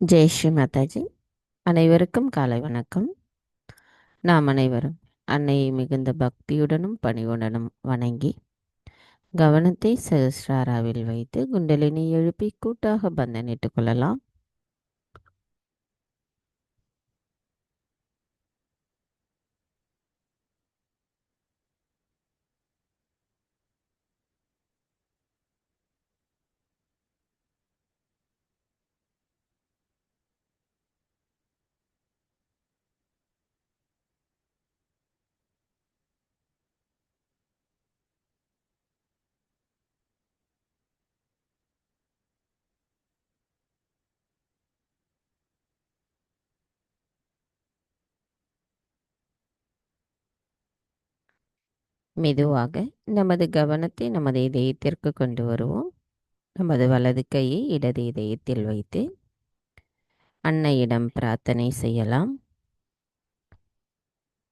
ஜெய் ஸ்ரீ மாதாஜி. அனைவருக்கும் காலை வணக்கம். நாம் அனைவரும் அன்னையை மிகுந்த பக்தியுடனும் பணிவுடனும் வணங்கி கவனத்தை சஹஸ்ராராவில் வைத்து குண்டலினி எழுப்பி கூட்டாக பந்தனிட்டுக் கொள்ளலாம். மெதுவாக நமது கவனத்தை நமது இதயத்திற்கு கொண்டு வருவோம். நமது வலது கையை இடது இதயத்தில் வைத்து அன்னையிடம் பிரார்த்தனை செய்யலாம்.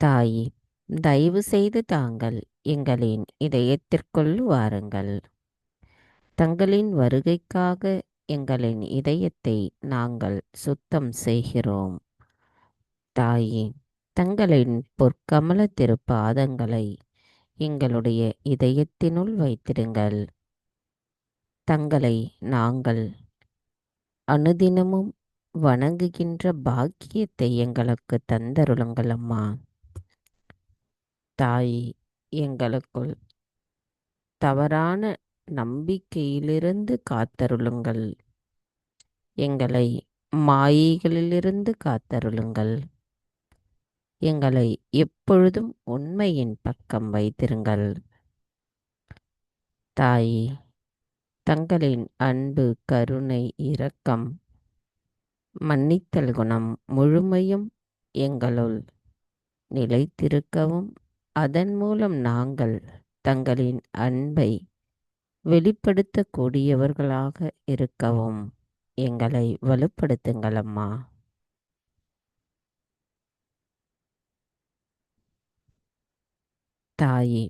தாயே, தயவு செய்து தாங்கள் எங்களின் இதயத்திற்குள் வாருங்கள். தங்களின் வருகைக்காக எங்களின் இதயத்தை நாங்கள் சுத்தம் செய்கிறோம். தாயே, தங்களின் பொற்கமல திருப்பாதங்களை எங்களுடைய இதயத்தினுள் வைத்திடுங்கள். தங்களை நாங்கள் அனுதினமும் வணங்குகின்ற பாக்கியத்தை எங்களுக்கு தந்தருளுங்கள் அம்மா. தாயே, எங்களுக்குள் தவறான நம்பிக்கையிலிருந்து காத்தருளுங்கள். எங்களை மாயைகளிலிருந்து காத்தருளுங்கள். எங்களை எப்பொழுதும் உண்மையின் பக்கம் வைத்திருங்கள். தாயே, தங்களின் அன்பு, கருணை, இரக்கம், மன்னித்தல் குணம் முழுமையும் எங்களுள் நிலைத்திருக்கவும், அதன் மூலம் நாங்கள் தங்களின் அன்பை வெளிப்படுத்தக்கூடியவர்களாக இருக்கவும் எங்களை வலுப்படுத்துங்கள் அம்மா. தாயே,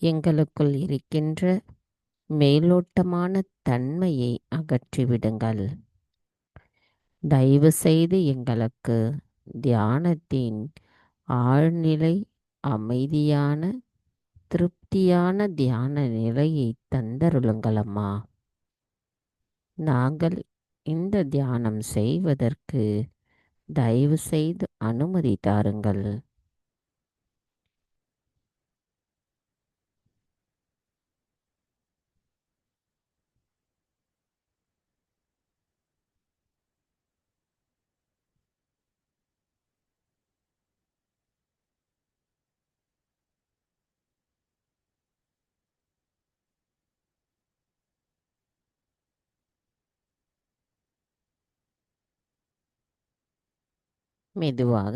எங்களுக்குள் இருக்கின்ற மேலோட்டமான தன்மையை அகற்றிவிடுங்கள். தயவு செய்து எங்களுக்கு தியானத்தின் ஆழ்நிலை, அமைதியான, திருப்தியான தியான நிலையை தந்தருளுங்கள் அம்மா. நாங்கள் இந்த தியானம் செய்வதற்கு தயவு செய்து அனுமதி தாருங்கள். மெதுவாக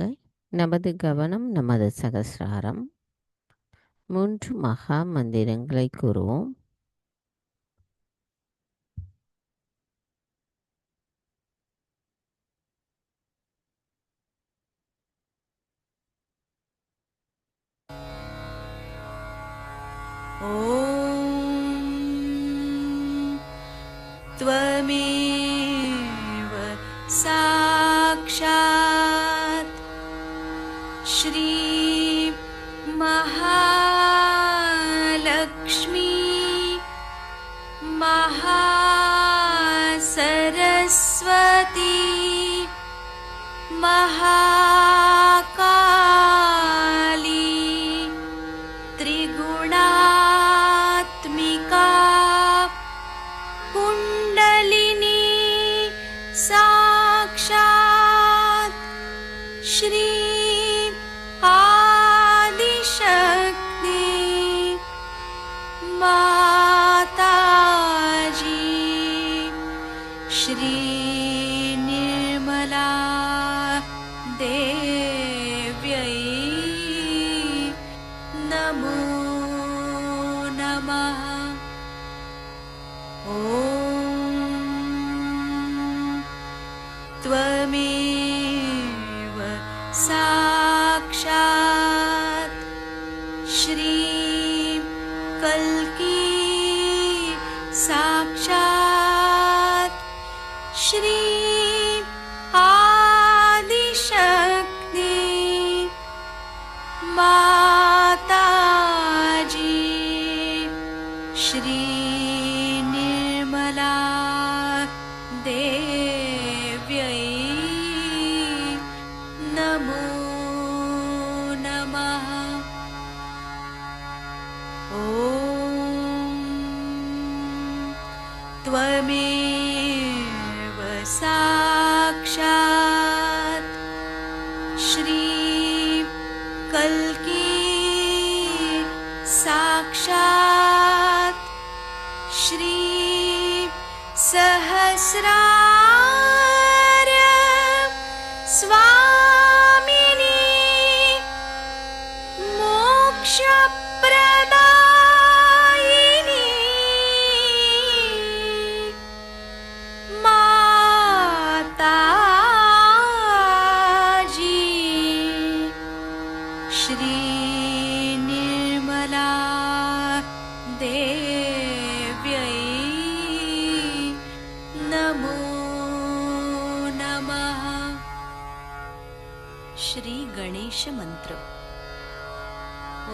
நமது கவனம் நமது சகஸ்ராரம். 3 மகா மந்திரங்களை கூறுவோம். त्वमेव साक्षात् श्री महालक्ष्मी महामाये श्री निर्मला देव्यै नमो नमः। ॐ त्वमेव साक्षात् श्री कल्की साक्षात् श्री आदिशक्ति माताजी श्री निर्मला देव्यै नमो नमः। ॐ त्वमेव साक्षात् श्री कल्की साक्षात् श्री सहस्रार स्वामिनी मोक्षप्रदायिनी माताजी श्री निर्मला देव्यै नमो नमः। श्री गणेश मंत्र।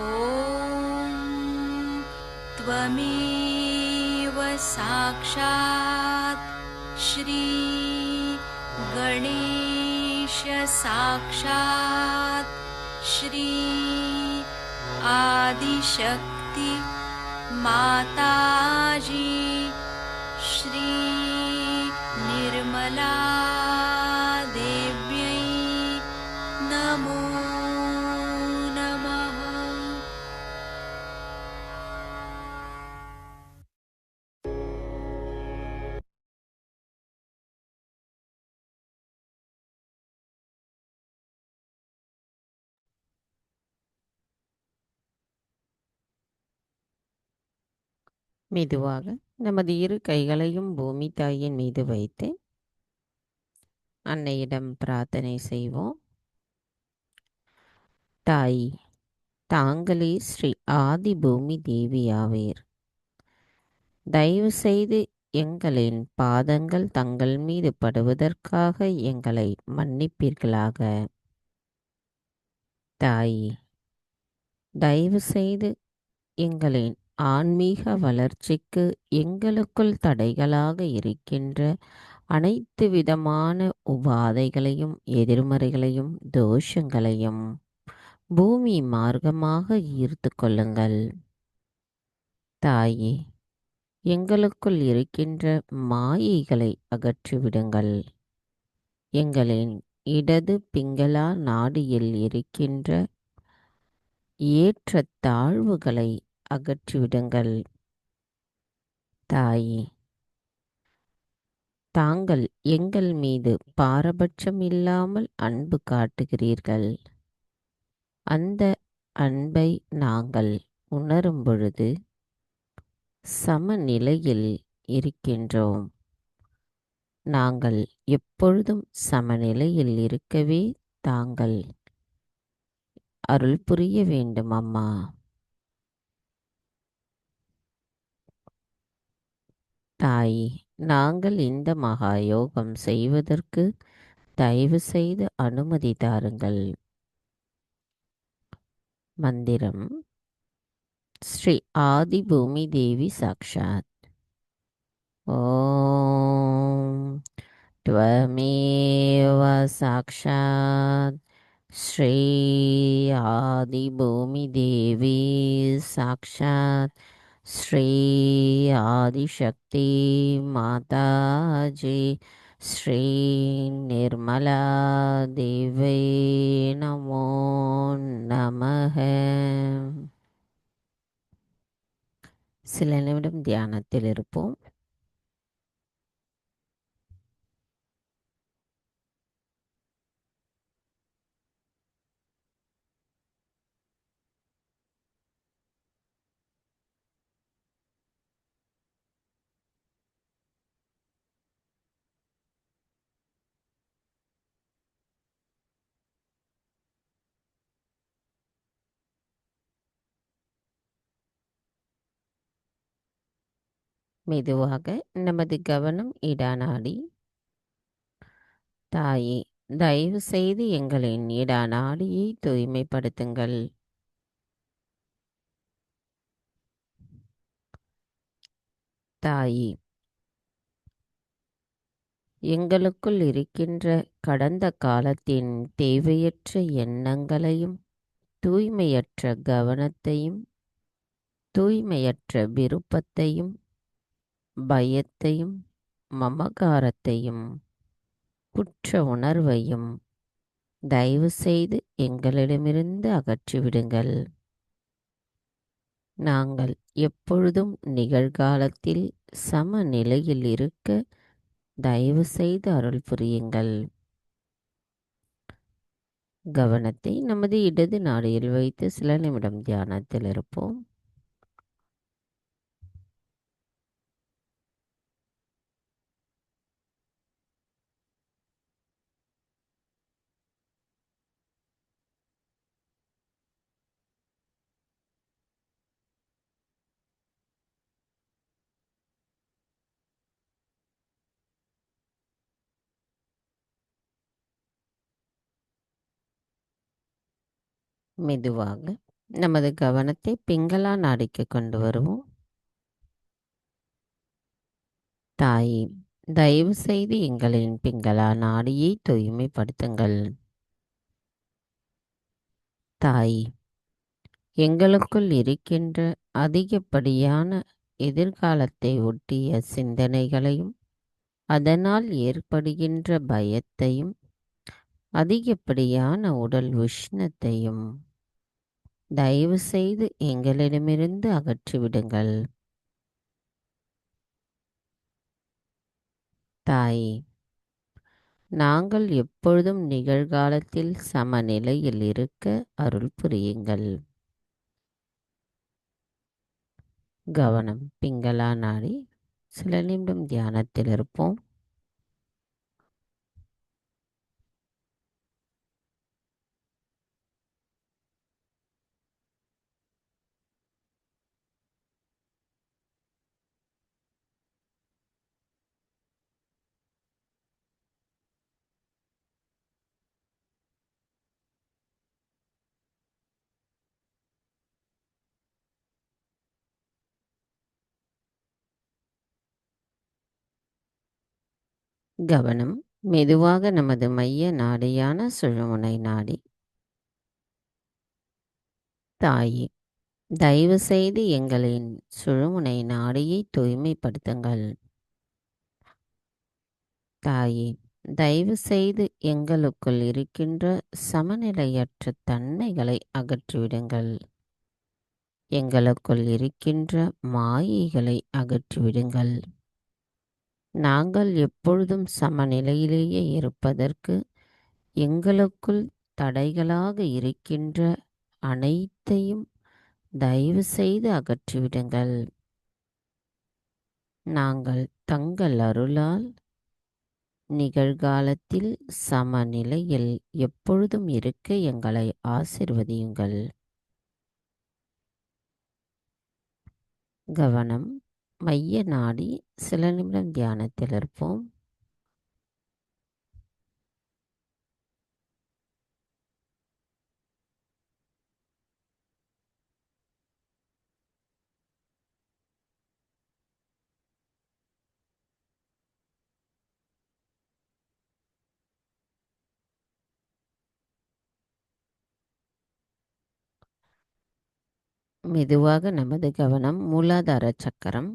ॐ त्वमेव साक्षात् श्री गणेश साक्षात् श्री आदिशक्ति माताजी श्री निर्मला देव्यै नमो नमः। மெதுவாக நமது இரு கைகளையும் பூமி தாயின் மீது வைத்து அன்னையிடம் பிரார்த்தனை செய்வோம். தாய், தாங்களே ஸ்ரீ ஆதி பூமி தேவியாவீர். தயவு செய்து எங்களின் பாதங்கள் தங்கள் மீது படுவதற்காக எங்களை மன்னிப்பீர்களாக. தாய், தயவு செய்து எங்களின் ஆன்மீக வளர்ச்சிக்கு எங்களுக்குள் தடைகளாக இருக்கின்ற அனைத்து விதமான உபாதைகளையும் எதிர்மறைகளையும் தோஷங்களையும் பூமி மார்க்கமாக ஈர்த்து கொள்ளுங்கள். தாயே, எங்களுக்குள் இருக்கின்ற மாயைகளை அகற்றிவிடுங்கள். எங்களின் இடது பிங்களா நாடியில் இருக்கின்ற ஏற்ற தாழ்வுகளை அகற்றிவிடுங்கள். தாயே, தாங்கள் எங்கள் மீது பாரபட்சம் இல்லாமல் அன்பு காட்டுகிறீர்கள். அந்த அன்பை நாங்கள் உணரும் பொழுது சமநிலையில் இருக்கின்றோம். நாங்கள் எப்பொழுதும் சமநிலையில் இருக்கவே தாங்கள் அருள் புரிய வேண்டும் அம்மா. தாய், நாங்கள் இந்த மகா யோகம் செய்வதற்கு தயவு செய்து அனுமதி தாருங்கள். மந்திரம். ஸ்ரீ ஆதி பூமி தேவி சாக்ஷாத். ஓம் त्वमेव साक्षात् श्री आदिभूमिदेवी साक्षात् श्री आदिशक्ति माताजी श्री निर्मला देवी नमो नमः. சில நிமிடம் தியானத்தில் இருப்போம். மெதுவாக நமது கவனம் இடாநாடி. தாயே, தயவு செய்து எங்களின் இடாநாடியை தூய்மைப்படுத்துங்கள். தாயே, எங்களுக்குள் இருக்கின்ற கடந்த காலத்தின் தேவையற்ற எண்ணங்களையும் தூய்மையற்ற கவனத்தையும் தூய்மையற்ற விருப்பத்தையும் பயத்தையும் மமகாரத்தையும் குற்ற உணர்வையும் தயவு செய்து எங்களிடமிருந்து அகற்றிவிடுங்கள். நாங்கள் எப்பொழுதும் நிகழ்காலத்தில் சமநிலையில் இருக்க தயவு செய்து அருள் புரியுங்கள். கவனத்தை நமது இடது நாடியில் வைத்து சில நிமிடம் தியானத்தில் இருப்போம். மெதுவாக நமது கவனத்தை பிங்களா நாடிக்கு கொண்டு வருவோம். தாயே, தயவு செய்து எங்களின் பிங்களா நாடியை தூய்மைப்படுத்துங்கள். தாயே, எங்களுக்குள் இருக்கின்ற அதிகப்படியான எதிர்காலத்தை ஒட்டிய சிந்தனைகளையும் அதனால் ஏற்படுகின்ற பயத்தையும் அதிகப்படியான உடல் உஷ்ணத்தையும் தயவு செய்து எங்களிடமிருந்து அகற்றிவிடுங்கள். தாயே, நாங்கள் எப்பொழுதும் நிகழ்காலத்தில் சமநிலையில் இருக்க அருள் புரியுங்கள். கவனம் பிங்களா நாடி. சில நிமிடம் தியானத்தில் இருப்போம். கவனம் மெதுவாக நமது மைய நாடியான சுழுமுனை நாடி. தாயே, தயவு செய்து எங்களின் சுழுமுனை நாடியை தூய்மைப்படுத்துங்கள். தாயே, தயவு செய்து எங்களுக்குள் இருக்கின்ற சமநிலையற்ற தன்மைகளை அகற்றிவிடுங்கள். எங்களுக்குள் இருக்கின்ற மாயைகளை அகற்றிவிடுங்கள். நாங்கள் எப்பொழுதும் சமநிலையிலேயே இருப்பதற்கு எங்களுக்குள் தடைகளாக இருக்கின்ற அனைத்தையும் தயவு செய்து அகற்றிவிடுங்கள். நாங்கள் தங்கள் அருளால் நிகழ்காலத்தில் சமநிலையில் எப்பொழுதும் இருக்க எங்களை ஆசிர்வதியுங்கள். கவனம் மைய நாடி. சில நிமிடம் தியானத்தில் இருப்போம். மெதுவாக நமது கவனம் மூலாதார சக்கரம்.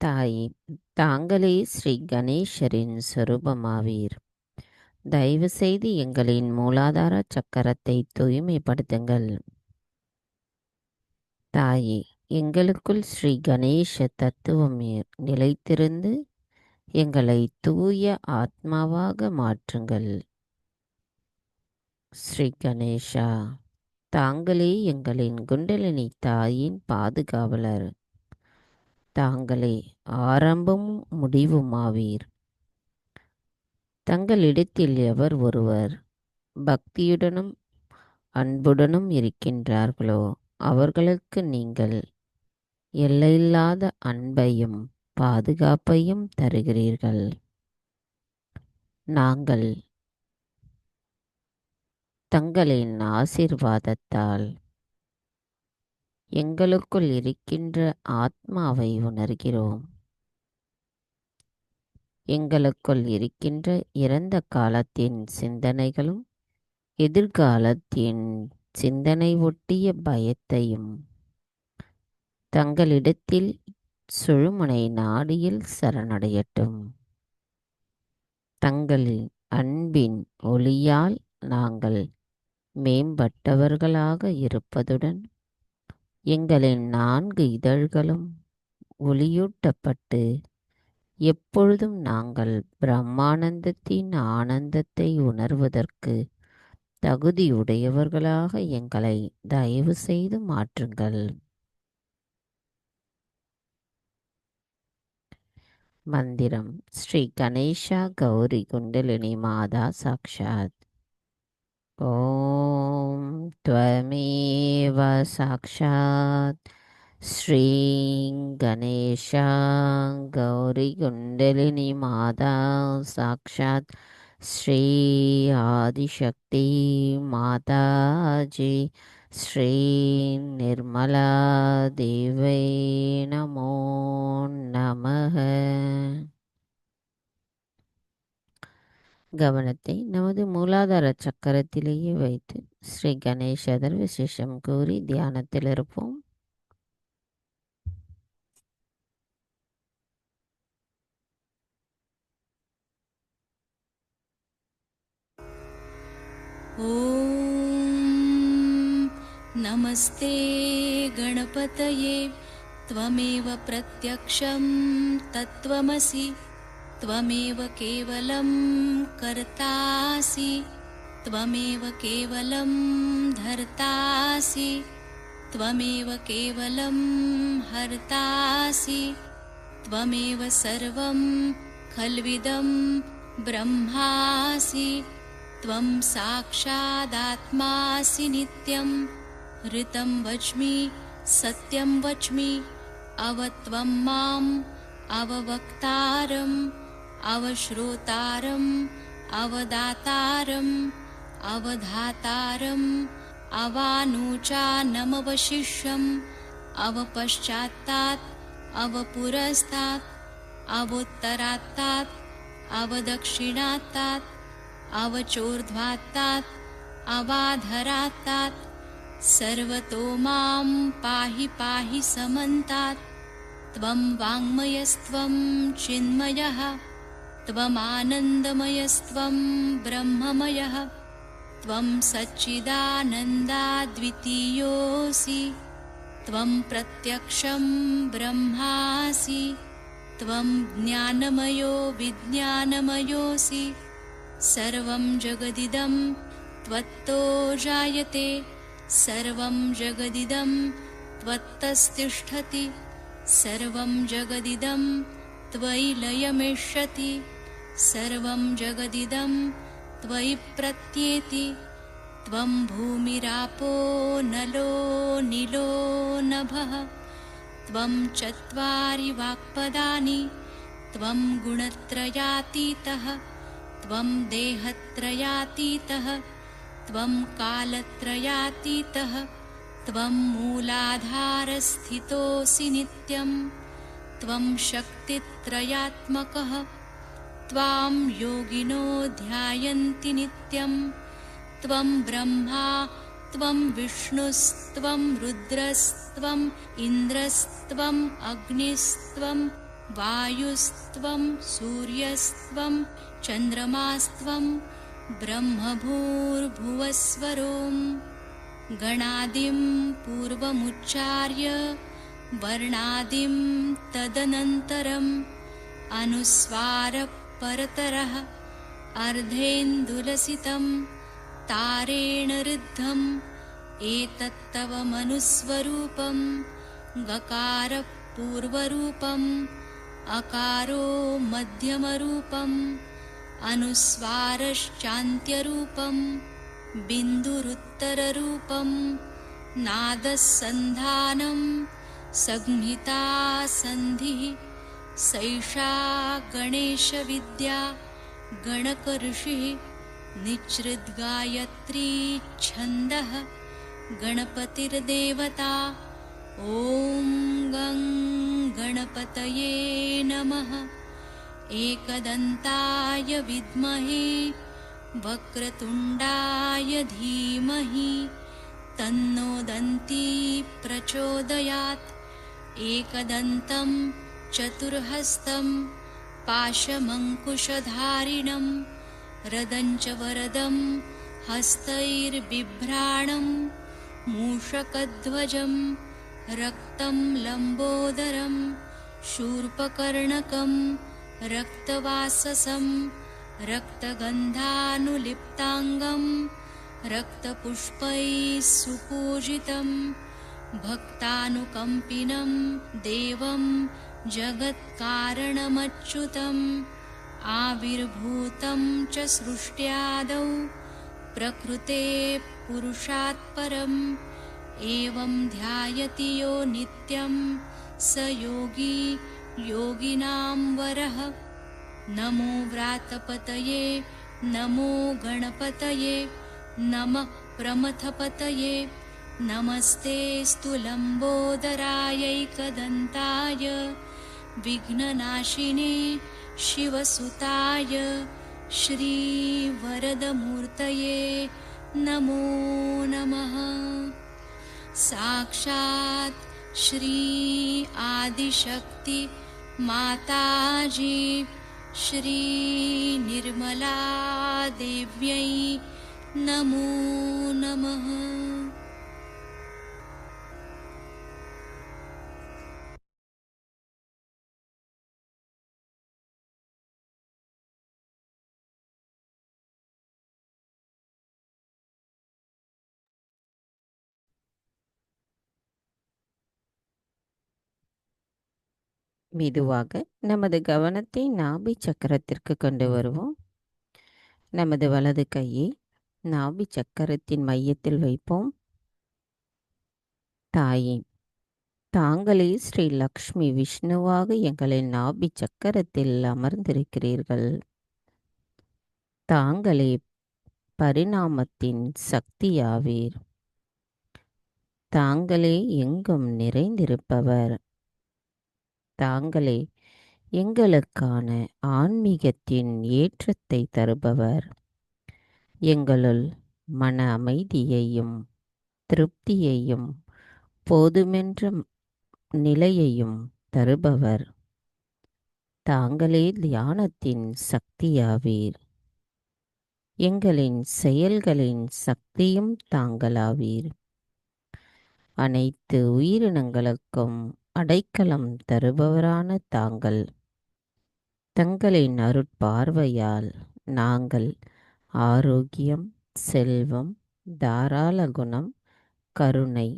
தாயே, தாங்களே ஸ்ரீ கணேசரின் சொரூபமாவீர். தயவு செய்து எங்களின் மூலாதார சக்கரத்தை தூய்மைப்படுத்துங்கள். தாயே, எங்களுக்குள் ஸ்ரீ கணேச தத்துவம் நிலைத்திருந்து எங்களை தூய ஆத்மாவாக மாற்றுங்கள். ஸ்ரீ கணேஷா, தாங்களே எங்களின் குண்டலினி தாயின் பாதுகாவலர். தாங்களே ஆரம்பமும் முடிவுமாவீர். தங்களிடத்தில் எவர் ஒருவர் பக்தியுடனும் அன்புடனும் இருக்கின்றார்களோ அவர்களுக்கு நீங்கள் எல்லையில்லாத அன்பையும் பாதுகாப்பையும் தருகிறீர்கள். நாங்கள் தங்களின் ஆசீர்வாதத்தால் எங்களுக்குள் இருக்கின்ற ஆத்மாவை உணர்கிறோம். எங்களுக்குள் இருக்கின்ற இறந்த காலத்தின் சிந்தனைகளும் எதிர்காலத்தின் சிந்தனை ஒட்டிய பயத்தையும் தங்களிடத்தில் சுழுமுனை நாடியில் சரணடையட்டும். தங்களின் அன்பின் ஒளியால் நாங்கள் மேம்பட்டவர்களாக இருப்பதுடன் எங்களின் 4 இதழ்களும் ஒளியூட்டப்பட்டு எப்பொழுதும் நாங்கள் பிரம்மானந்தத்தின் ஆனந்தத்தை உணர்வதற்கு தகுதியுடையவர்களாக எங்களை தயவு செய்து மாற்றுங்கள். மந்திரம். ஸ்ரீ கணேஷா கௌரி குண்டலினி மாதா சாக்ஷாத். ஓம் த்வமேவ சாக்ஷாத் ஸ்ரீ கணேஷா கௌரி குண்டலினி மாதா சாக்ஷாத் ஸ்ரீ ஆதிசக்தி மாதாஜி ஸ்ரீ நிர்மலா தேவை நமோ நமः. கவனத்தை நமது மூலாதார சக்கரத்திலேயே வைத்து ஸ்ரீ கணேசர் விசேஷம் கூறி தியானத்தில் இருப்போம். ॐ नमस्ते गणपतये त्वमेव प्रत्यक्षं तत्त्वमसि त्वमेव केवलं कर्तासि त्वमेव केवलं धर्तासि त्वमेव केवलं हर्तासि त्वमेव सर्वं खल्विदं ब्रह्मासि त्वं साक्षादात्मासि नित्यं ऋतं वच्मि सत्यं वच्मि अवत्वं माम् अववक्तारम् अवश्रोतारम् अवदातारम् अवधातारम् अवानुचानमवशिष्यम् अवपश्चात्तात् अवपुरस्तात् अवोत्तरात्तात् अवदक्षिणात्तात् अवचोर्ध्वात्तात् अवाधरात्तात् सर्वतो मां पाहि पाहि समन्तात् त्वं वाङ्मयस्त्वं चिन्मयः त्वमानन्दमयस्त्वं ब्रह्ममयः त्वं सच्चिदानन्दाद्वितीयोऽसि त्वं प्रत्यक्षं ब्रह्मासि त्वं ज्ञानमयो विज्ञानमयोऽसि सर्वं जगदिदं त्वत्तो जायते सर्वं जगदिदं त्वत्तस्तिष्ठति सर्वं जगदिदं त्वयि लयमिष्यति सर्वं जगदिदं त्वयि प्रत्येति त्वं भूमिरापो नलो नीलो नभः त्वं चत्वारि वाक्पदानि त्वं गुणत्रयातीतः त्वं देहत्रयातीतः त्वं कालत्रयातीतः त्वं मूलाधारस्थितोऽसि नित्यं त्वं शक्तित्रयात्मकः त्वां योगिनो ध्यायन्ति नित्यं त्वं ब्रह्मा त्वं विष्णुस्त्वं रुद्रस्त्वम् इन्द्रस्त्वम् अग्निस्त्वं वायुस्त्वं सूर्यस्त्वं चन्द्रमास्त्वं ब्रह्मभूर्भुवस्वरों गणादिं पूर्वमुच्चार्य वर्णादिं तदनन्तरम् अनुस्वारपरतरः अर्धेन्दुलसितं तारेण ऋद्धम् एतत्तव मनुस्वरूपं गकारपूर्वरूपम् अकारो मध्यमरूपम् अनुस्वारश्चान्त्यरूपं बिन्दुरुत्तररूपं नादसन्धानं संहिता सन्धिः सैषा गणेशविद्या गणकऋषिः निच्छृद्गायत्री छन्दः गणपतिर्देवता ॐ गं गणपतये नमः। एकदन्ताय विद्महे वक्रतुण्डाय धीमहि तन्नो दन्ती प्रचोदयात्। एकदन्तं चतुर्हस्तं पाशमङ्कुशधारिणं रदञ्च वरदं हस्तैर्बिभ्राणं मूषकध्वजं रक्तं लम्बोदरं शूर्पकर्णकं रक्तवाससं रक्तगन्धानुलिप्ताङ्गं रक्तपुष्पैः सुपूजितं भक्तानुकम्पिनं देवं जगत्कारणमच्युतम् आविर्भूतं च सृष्ट्यादौ प्रकृते पुरुषात् परम् एवं ध्यायति यो नित्यं स योगी योगिनां वरः। नमो व्रातपतये नमो गणपतये नमः प्रमथपतये नमस्ते लम्बोदरायैकदन्ताय विघ्ननाशिने शिवसुताय श्रीवरदमूर्तये नमो नमः। साक्षात् श्री आदिशक्ति माताजी श्री निर्मला देव्यै नमो नमः। மெதுவாக நமது கவனத்தை நாபி சக்கரத்திற்கு கொண்டு வருவோம். நமது வலது கையை நாபி சக்கரத்தின் மையத்தில் வைப்போம். தாயே, தாங்களே ஸ்ரீ லக்ஷ்மி விஷ்ணுவாக எங்களின் நாபி சக்கரத்தில் அமர்ந்திருக்கிறீர்கள். தாங்களே பரிணாமத்தின் சக்தியாவீர். தாங்களே எங்கும் நிறைந்திருப்பவர். தாங்களே எங்களுக்கான ஆன்மீகத்தின் ஏற்றத்தை தருபவர். எங்களுள் மன அமைதியையும் திருப்தியையும் போதுமென்ற நிலையையும் தருபவர். தாங்களே தியானத்தின் சக்தியாவீர். எங்களின் செயல்களின் சக்தியும் தாங்களாவீர். அனைத்து உயிரினங்களுக்கும் அடைக்கலம் தருபவரான தாங்கள் தங்களின் அருட்பார்வையால் நாங்கள் ஆரோக்கியம், செல்வம், தாராள குணம், கருணை,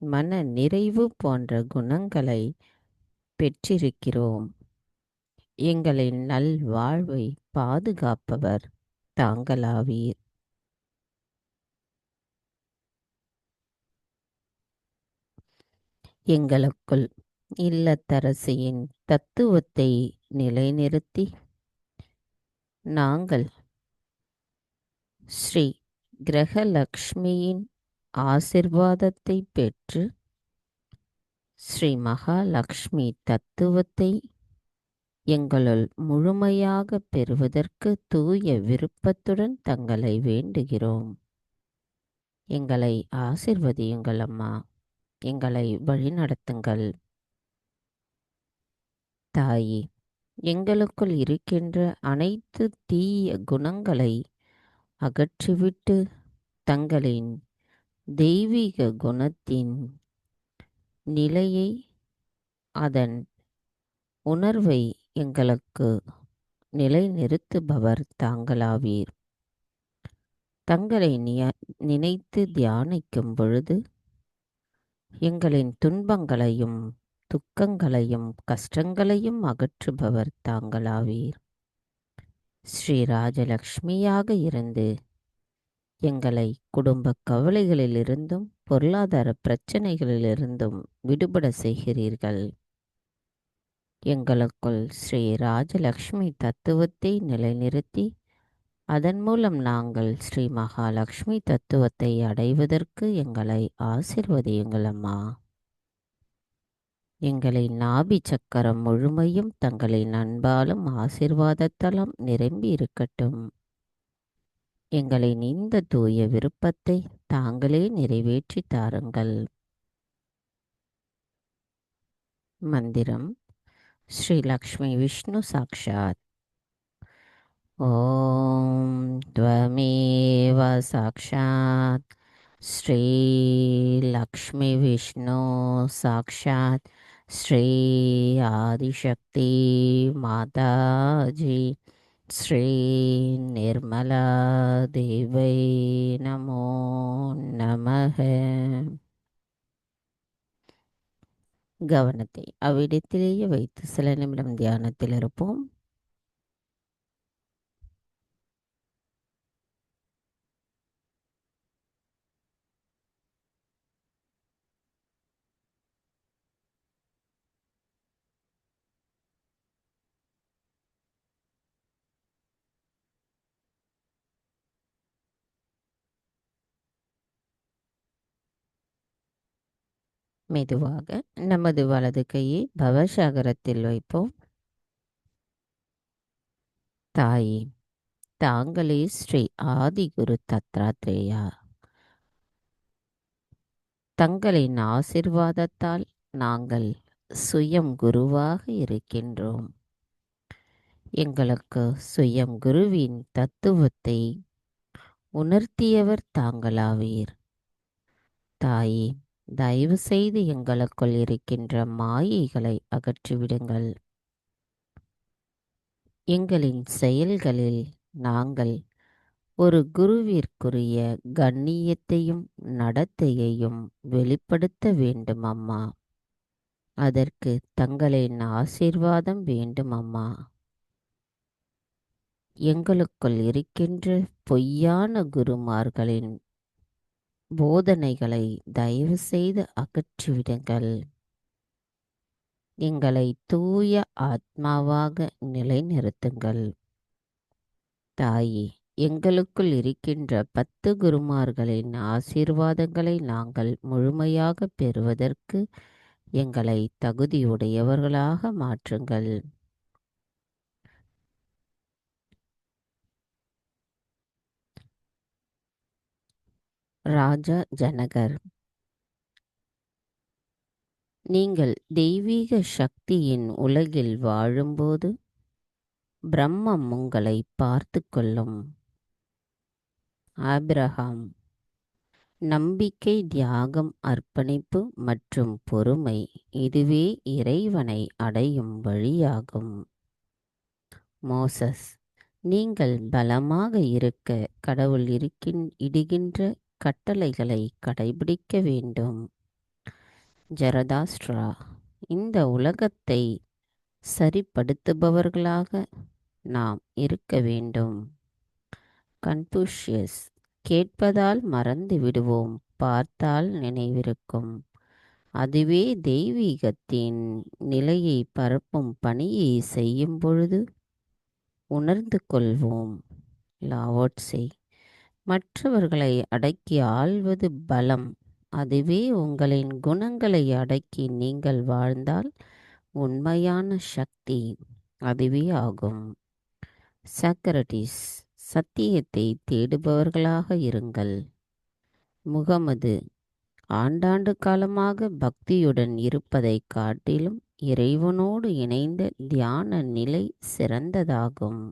மன நிறைவு போன்ற குணங்களை பெற்றிருக்கிறோம். எங்களின் நல்வாழ்வை பாதுகாப்பவர் தாங்களாவீர். எங்களுக்குள் இல்லத்தரசியின் தத்துவத்தை நிலைநிறுத்தி நாங்கள் ஸ்ரீ கிரகலக்ஷ்மியின் ஆசிர்வாதத்தை பெற்று ஸ்ரீ மகாலட்சுமி தத்துவத்தை எங்களுள் முழுமையாக பெறுவதற்கு தூய விருப்பத்துடன் தங்களை வேண்டுகிறோம். எங்களை ஆசிர்வதியுங்கள் அம்மா. எங்களை வழிநடத்துங்கள் தாயே. எங்களுக்குள் இருக்கின்ற அனைத்து தீய குணங்களை அகற்றிவிட்டு தங்களின் தெய்வீக குணத்தின் நிலையை அதன் உணர்வை எங்களுக்கு நிலைநிறுத்துபவர் தாங்களாவீர். தங்களை நினைத்து தியானிக்கும் பொழுது எங்களின் துன்பங்களையும் துக்கங்களையும் கஷ்டங்களையும் அகற்றுபவர் தாங்களாவீர். ஸ்ரீ ராஜலக்ஷ்மியாக இருந்து எங்களை குடும்ப கவலைகளிலிருந்தும் பொருளாதார பிரச்சனைகளிலிருந்தும் விடுபட செய்கிறீர்கள். எங்களுக்குள் ஸ்ரீ ராஜலக்ஷ்மி தத்துவத்தை நிலைநிறுத்தி அதன் மூலம் நாங்கள் ஸ்ரீ மகாலட்சுமி தத்துவத்தை அடைவதற்கு எங்களை ஆசிர்வதியுங்கள் அம்மா. எங்களின் நாபி சக்கரம் முழுமையும் தங்களின் அன்பாலும் ஆசிர்வாதத்தாலும் நிரம்பி இருக்கட்டும். எங்களின் இந்த தூய விருப்பத்தை தாங்களே நிறைவேற்றி தாருங்கள். மந்திரம் ஸ்ரீ லக்ஷ்மி விஷ்ணு சாக்ஷாத். ஓம் த்வமேவ சாக்ஷாத் ஸ்ரீ லக்ஷ்மி விஷ்ணு சாக்ஷாத் ஸ்ரீ ஆதிசக்தி மாதாஜி ஸ்ரீ நிர்மலா தேவை நமோ நமக. கவனத்தை அவ்விடத்திலேயே வைத்து சில நிமிடம் தியானத்தில் இருப்போம். மெதுவாக நமது வலது கையை பவசாகரத்தில் வைப்போம். தாயே, தாங்களே ஸ்ரீ ஆதிகுரு தத்ராத்ரேயா. தங்களின் ஆசிர்வாதத்தால் நாங்கள் சுயம் குருவாக இருக்கின்றோம். எங்களுக்கு சுயம் குருவின் தத்துவத்தை உணர்த்தியவர் தாங்களாவீர். தாயே, தயவு செய்து எங்களுக்குள் இருக்கின்ற மாயைகளை அகற்றிவிடுங்கள். எங்களின் செயல்களில் நாங்கள் ஒரு குருவிற்குரிய கண்ணியத்தையும் நடத்தையையும் வெளிப்படுத்த வேண்டும் அம்மா. அதற்கு தங்களின் ஆசீர்வாதம் வேண்டும் அம்மா. எங்களுக்குள் இருக்கின்ற பொய்யான குருமார்களின் போதனைகளை தயவு செய்து அகற்றிவிடுங்கள். எங்களை தூய ஆத்மாவாக நிலைநிறுத்துங்கள். தாயே, எங்களுக்குள் இருக்கின்ற 10 குருமார்களின் ஆசீர்வாதங்களை நாங்கள் முழுமையாக பெறுவதற்கு எங்களை தகுதியுடையவர்களாக மாற்றுங்கள். ராஜா ஜனகர், நீங்கள் தெய்வீக சக்தியின் உலகில் வாழும்போது பிரம்மம் உங்களை பார்த்து கொள்ளும். ஆபிரகாம், நம்பிக்கை, தியாகம், அர்ப்பணிப்பு மற்றும் பொறுமை, இதுவே இறைவனை அடையும் வழியாகும். மோசஸ், நீங்கள் பலமாக இருக்க கடவுள் இடுகின்ற கட்டளைகளை கடைபிடிக்க வேண்டும். ஜரதாஸ்ட்ரா, இந்த உலகத்தை சரிப்படுத்துபவர்களாக நாம் இருக்க வேண்டும். கன்பூஷியஸ், கேட்பதால் மறந்து விடுவோம், பார்த்தால் நினைவிருக்கும். அதுவே தெய்வீகத்தின் நிலையை பரப்பும் பணியை செய்யும் பொழுது உணர்ந்து கொள்வோம். லாவோட்சே, மற்றவர்களை அடக்கி ஆள்வது பலம். அதுவே உங்களின் குணங்களை அடக்கி நீங்கள் வாழ்ந்தால் உண்மையான சக்தி அதுவே ஆகும். சாக்ரட்டிஸ், சத்தியத்தை தேடுபவர்களாக இருங்கள். முகமது, ஆண்டாண்டு காலமாக பக்தியுடன் இருப்பதை காட்டிலும் இறைவனோடு இணைந்த தியான நிலை சிறந்ததாகும்.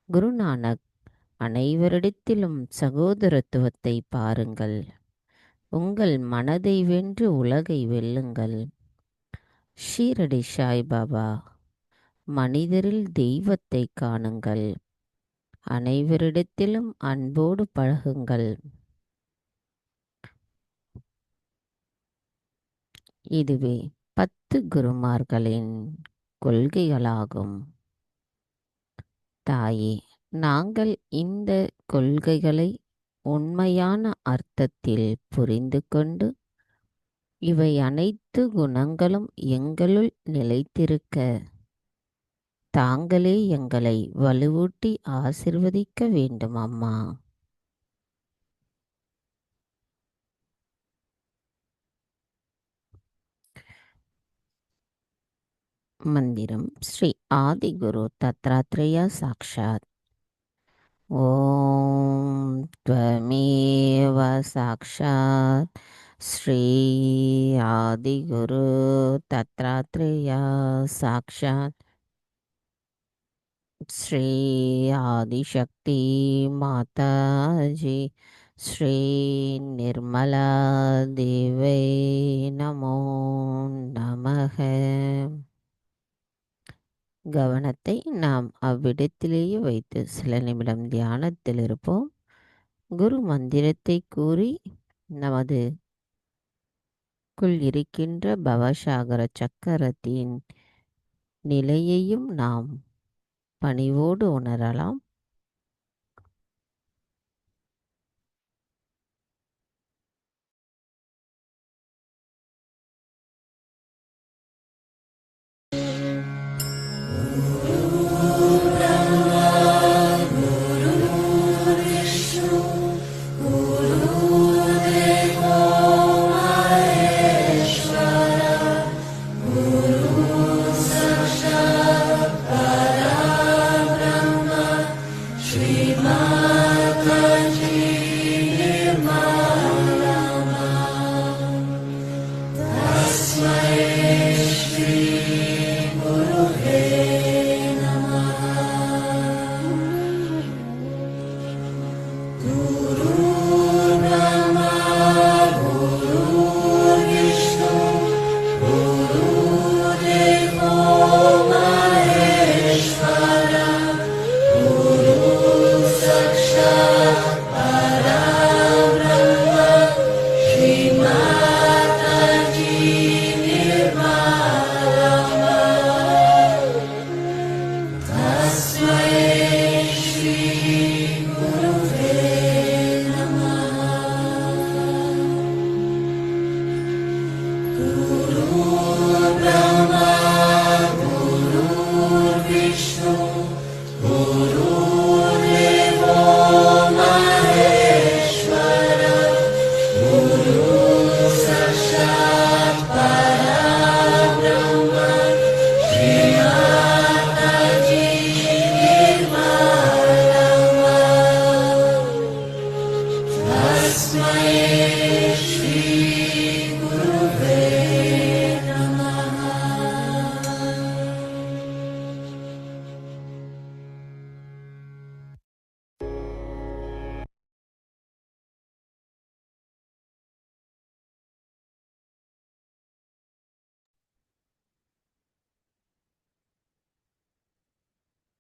குருநானக், அனைவரிடத்திலும் சகோதரத்துவத்தை பாருங்கள். உங்கள் மனதை வென்று உலகை வெல்லுங்கள். ஷீரடி சாய்பாபா, மனிதரில் தெய்வத்தை காணுங்கள், அனைவரிடத்திலும் அன்போடு பழகுங்கள். இதுவே 10 குருமார்களின் கொள்கைகளாகும். தாயே, நாங்கள் இந்த கொள்கைகளை உண்மையான அர்த்தத்தில் புரிந்து கொண்டு இவை அனைத்து குணங்களும் எங்களுள் நிலைத்திருக்க தாங்களே எங்களை வலுவூட்டி ஆசிர்வதிக்க வேண்டும் அம்மா. மந்திரம் ஸ்ரீ ஆதிகுரு தத்ராத்ரேயா சாக்ஷாத். ஓம் த்வமேவ சாக்ஷாத் ஸ்ரீ ஆதிகுரு தத்ராத்ரேயா சாக்ஷாத் ஸ்ரீ ஆதிசக்தி மாதாஜி ஸ்ரீ நிர்மலா தேவை நமோ நமக. கவனத்தை நாம் அவ்விடத்திலேயே வைத்து சில நிமிடம் தியானத்தில் இருப்போம். குரு மந்திரத்தை கூறி நமது இருக்கின்ற பவசாகர சக்கரத்தின் நிலையையும் நாம் பணிவோடு உணரலாம்.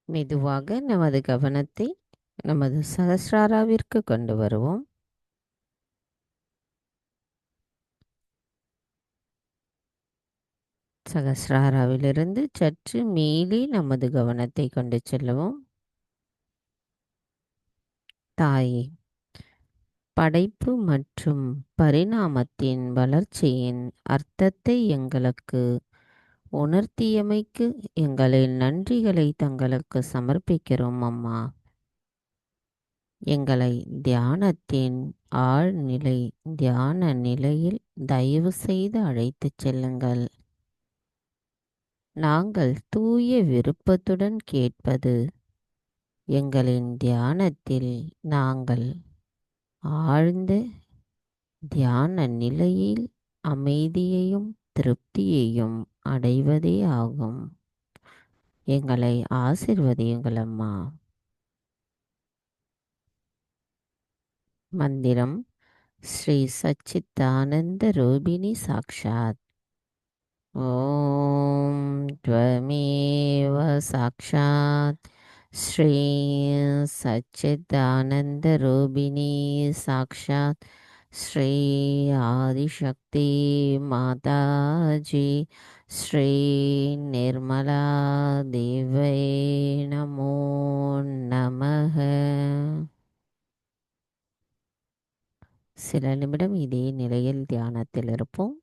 மெதுவாக நமது கவனத்தை நமது சகஸ்ராராவிற்கு கொண்டு வருவோம். சகஸ்ராராவிலிருந்து சற்று மேலே நமது கவனத்தை கொண்டு செல்லுவோம். தாயே, படைப்பு மற்றும் பரிணாமத்தின் வளர்ச்சியின் அர்த்தத்தை எங்களுக்கு உணர்த்தியமைக்கு எங்களின் நன்றிகளை தங்களுக்கு சமர்ப்பிக்கிறோம் அம்மா. எங்களை தியானத்தின் ஆழ்நிலை தியான நிலையில் தயவு செய்து அழைத்துச் செல்லுங்கள். நாங்கள் தூய விருப்பத்துடன் கேட்பது, எங்களின் தியானத்தில் நாங்கள் ஆழ்ந்த தியான நிலையில் அமைதியையும் திருப்தியையும் அடைவதே ஆகும். எங்களை ஆசிர்வதியுங்கள் அம்மா. மந்திரம் ஸ்ரீ சச்சித்தானந்த ரூபிணி சாக்ஷாத். ॐ त्वमेव साक्षात् श्री सच्चिदानन्दरूपिणी साक्षात् श्री आदिशक्ति माताजी श्री निर्मला देवै नमो நமः. சில நிமிடம் இதே நிலையில் தியானத்தில் இருப்போம்.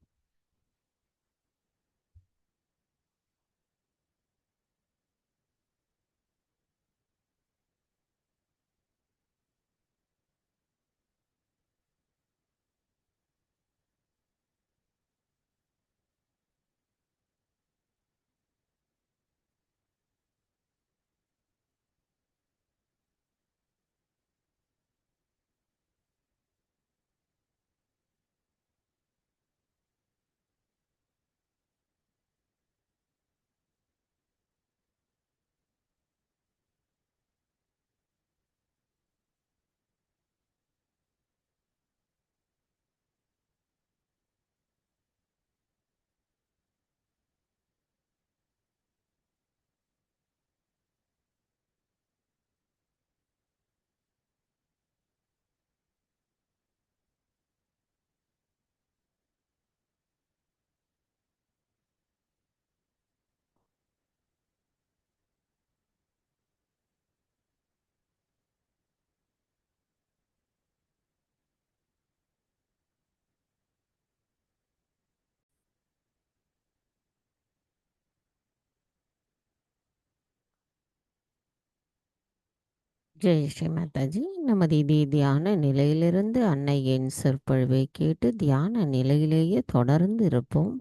ஜெய் ஸ்ரீ மாதாஜி. நமது இதே தியான நிலையிலிருந்து அன்னையின் சொற்பொழிவை கேட்டு தியான நிலையிலேயே தொடர்ந்து இருப்போம்.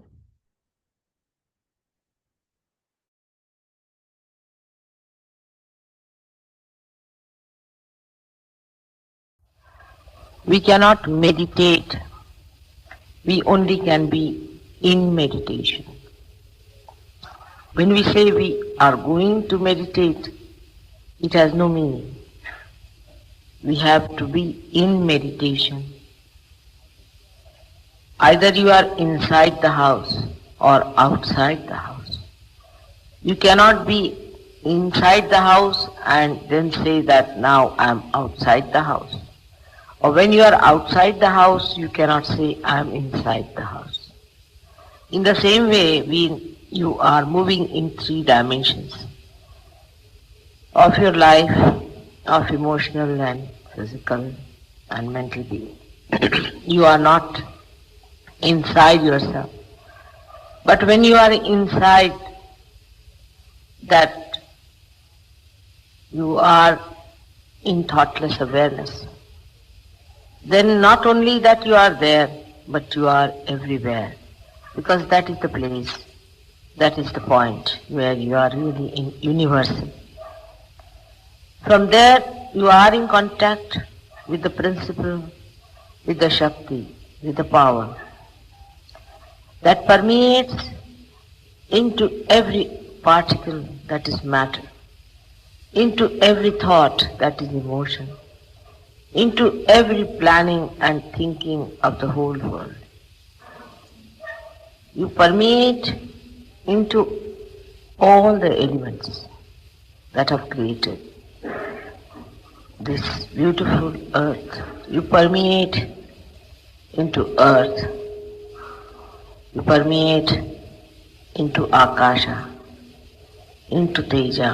We cannot meditate, we only can be in meditation. When we say we are going to meditate, it has no meaning. We have to be in meditation. Either you are inside the house or outside the house. You cannot be inside the house and then say that now I am outside the house. Or when you are outside the house, you cannot say I am inside the house. In the same way, you are moving in 3 dimensions of your life, of emotional and physical and mental being. You are not inside yourself. But when you are inside that, you are in thoughtless awareness. Then not only that you are there, but you are everywhere. Because that is the place, that is the point where you are really in universal. From there you are in contact with the principle, with the Shakti, with the power that permeates into every particle that is matter, into every thought that is emotion, into every planning and thinking of the whole world. You permeate into all the elements that have created this beautiful earth. You permeate into earth. You permeate into Akasha, into Teja,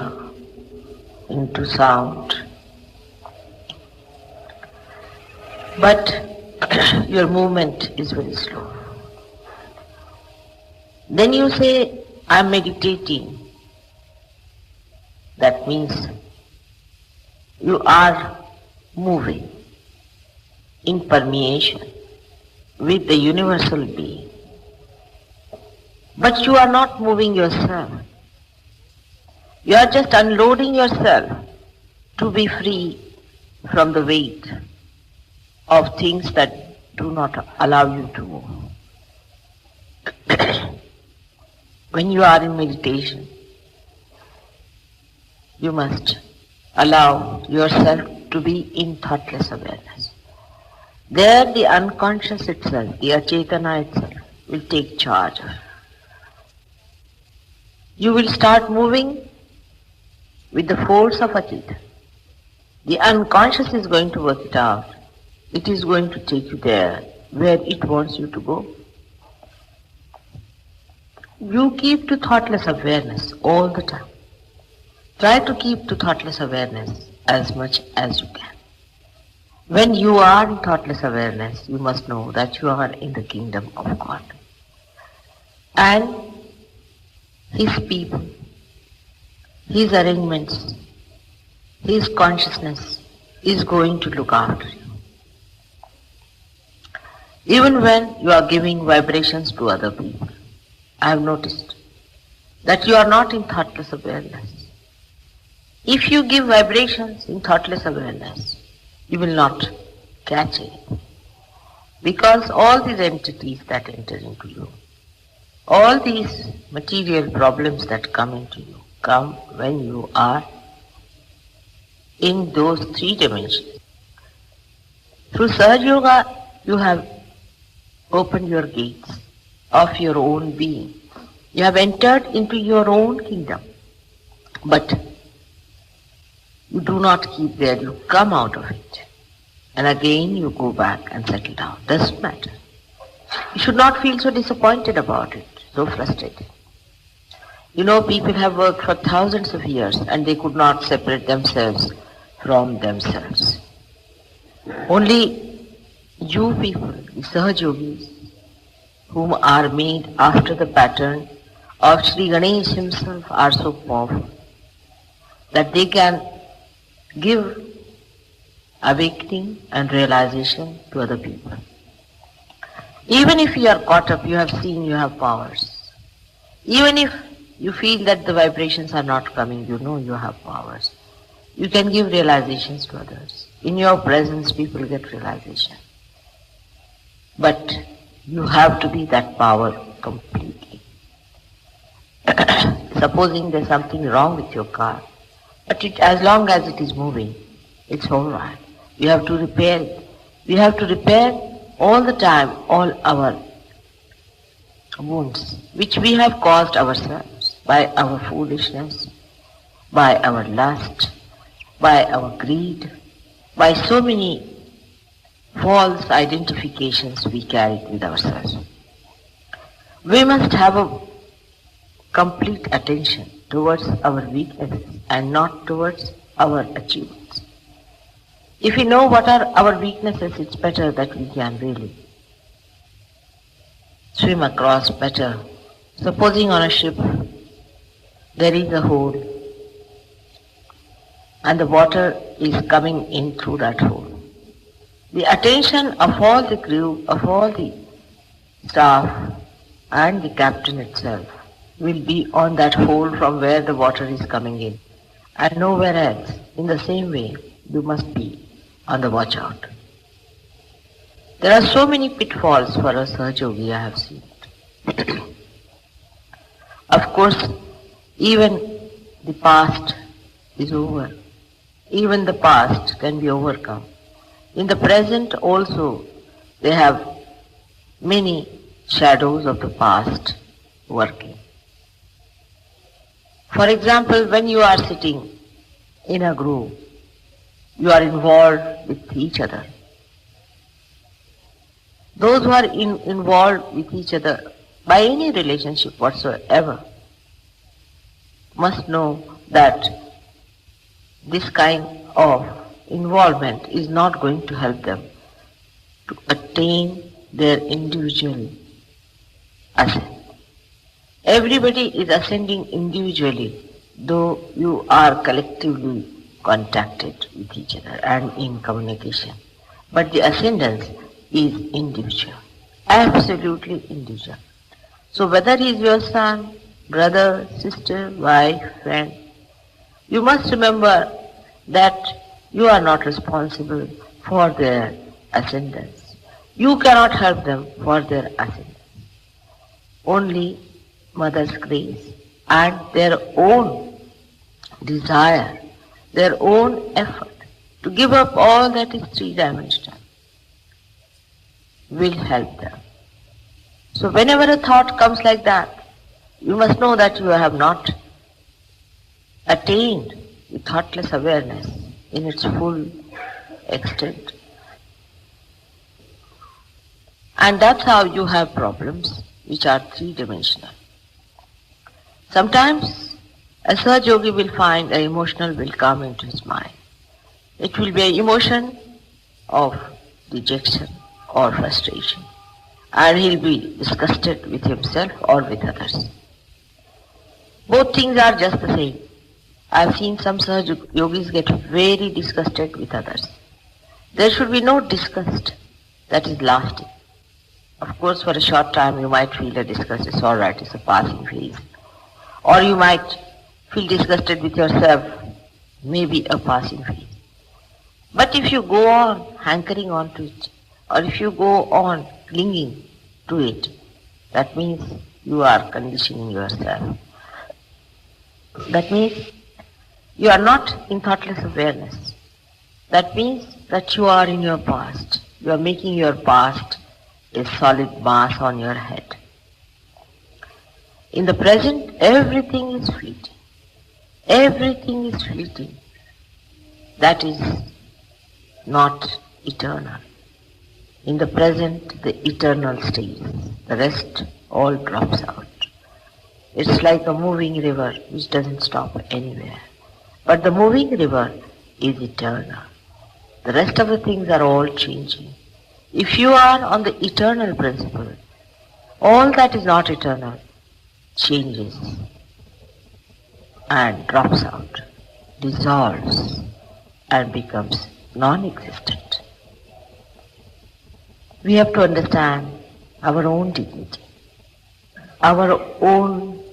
into sound. But your movement is very slow. Then you say, I am meditating. That means you are moving in permeation with the universal being. But you are not moving yourself. You are just unloading yourself to be free from the weight of things that do not allow you to move. When you are in meditation, you must allow yourself to be in thoughtless awareness. There the unconscious itself, the Achetana itself, will take charge of you will start moving with the force of Achita. The unconscious is going to work it out. It is going to take you there where it wants you to go. You keep to thoughtless awareness all the time. Try to keep to thoughtless awareness as much as you can. When you are in thoughtless awareness, you must know that you are in the kingdom of God. And His people, His arrangements, His consciousness is going to look after you. Even when you are giving vibrations to other people, I have noticed that you are not in thoughtless awareness. If you give vibrations in thoughtless awareness, you will not catch it. Because all these entities that enter into you, all these material problems that come into you, come when you are in those three dimensions. Through Sahaj Yoga, you have opened your gates of your own being. You have entered into your own kingdom. But you do not keep there, you come out of it. And again you go back and settle down. Doesn't matter. You should not feel so disappointed about it, so frustrated. You know, people have worked for thousands of years and they could not separate themselves from themselves. Only you people, the Sahaj Yogis, whom are made after the pattern of Sri Ganesh himself, are so powerful that they can give awakening and realization to other people. Even if you are caught up, you have seen you have powers. Even if you feel that the vibrations are not coming, you know you have powers. You can give realizations to others. In your presence, people get realization. But you have to be that power completely. Supposing there's something wrong with your car, but as long as it is moving, it's all right. You have to repair it. We have to repair all the time all our wounds, which we have caused ourselves by our foolishness, by our lust, by our greed, by so many false identifications we carry with ourselves. We must have a complete attention towards our weaknesses and not towards our achievements. If we know what are our weaknesses, it's better that we can really swim across better. Supposing on a ship there is a hole and the water is coming in through that hole. The attention of all the crew, of all the staff and the captain itself will be on that hole from where the water is coming in and nowhere else. In the same way, you must be on the watch out. There are so many pitfalls for a Sahaj Yogi, I have seen it. Of course, even the past is over. Even the past can be overcome. In the present also, they have many shadows of the past working. For example, when you are sitting in a group, you are involved with each other. Those who are involved with each other by any relationship whatsoever must know that this kind of involvement is not going to help them to attain their individual ascent. Everybody is ascending individually, though you are collectively contacted with each other and in communication. But the ascendance is individual, absolutely individual. So whether he is your son, brother, sister, wife, friend, you must remember that you are not responsible for their ascendance. You cannot help them for their ascendance. Only Mother's grace and their own desire, their own effort to give up all that is three-dimensional will help them. So whenever a thought comes like that, You must know that you have not attained the thoughtless awareness in its full extent. And that's how you have problems which are three-dimensional. Sometimes a Sahaj Yogi will find an emotional will come into his mind. It will be an emotion of dejection or frustration, and he'll be disgusted with himself or with others. Both things are just the same. I've seen some Sahaj Yogis get very disgusted with others. There should be no disgust that is lasting. Of course, for a short time you might feel a disgust, it's alright, it's a passing phase. Or you might feel disgusted with yourself, maybe a passing phase. But if you go on hankering on to it, or if you go on clinging to it, that means you are conditioning yourself. That means you are not in thoughtless awareness. That means that you are in your past. You are making your past a solid mass on your head. In the present, everything is fleeting. Everything is fleeting. That is not eternal. In the present, the eternal stays. The rest all drops out. It's like a moving river which doesn't stop anywhere. But the moving river is eternal. The rest of the things are all changing. If you are on the eternal principle, all that is not eternal changes and drops out, dissolves and becomes non-existent. We have to understand our own dignity, our own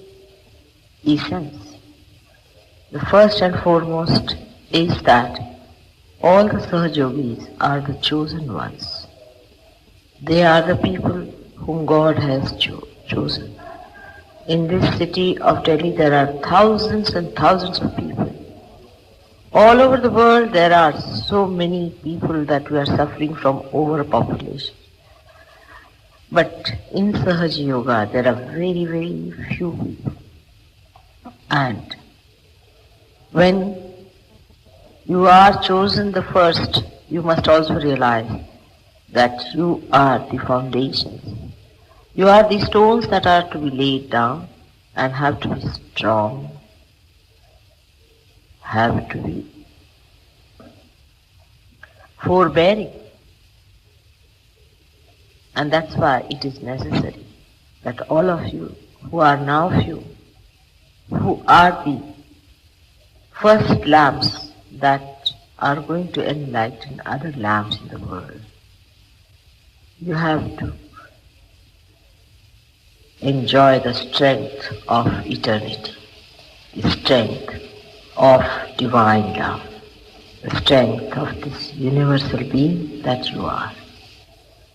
essence. The first and foremost is that all the Sahaj Yogis are the chosen ones. They are the people whom God has chosen. In this city of Delhi there are thousands and thousands of people. All over the world there are so many people that we are suffering from overpopulation. But in Sahaj Yoga there are very, very few people. And when you are chosen the first, you must also realize that you are the foundation. You are the stones that are to be laid down and have to be strong, have to be forbearing. And that's why it is necessary that all of you who are now few, who are the first lamps that are going to enlighten other lamps in the world, you have to enjoy the strength of eternity, the strength of divine love, the strength of this universal being that you are.